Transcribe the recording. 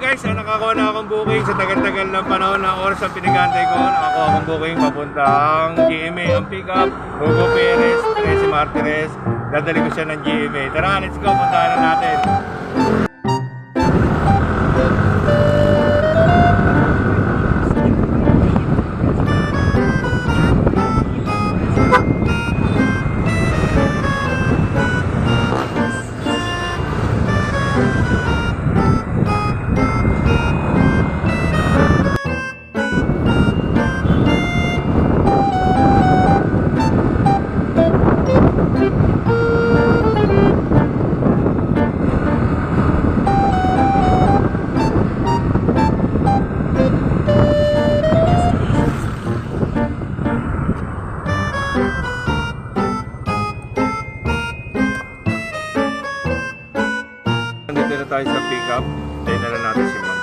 guys, nakakuha na akong booking sa tagal-tagal ng panahon ng oras ang pinagantay ko. Nakakuha akong booking papuntang GMA. Ang pick-up, Hugo Perez, Tracy Martinez. Dadali ko siya ng GMA. Tara, let's go, puntahan na natin. Nandito na tayo sa pick-up. Tayo na lang natin si Ma'am.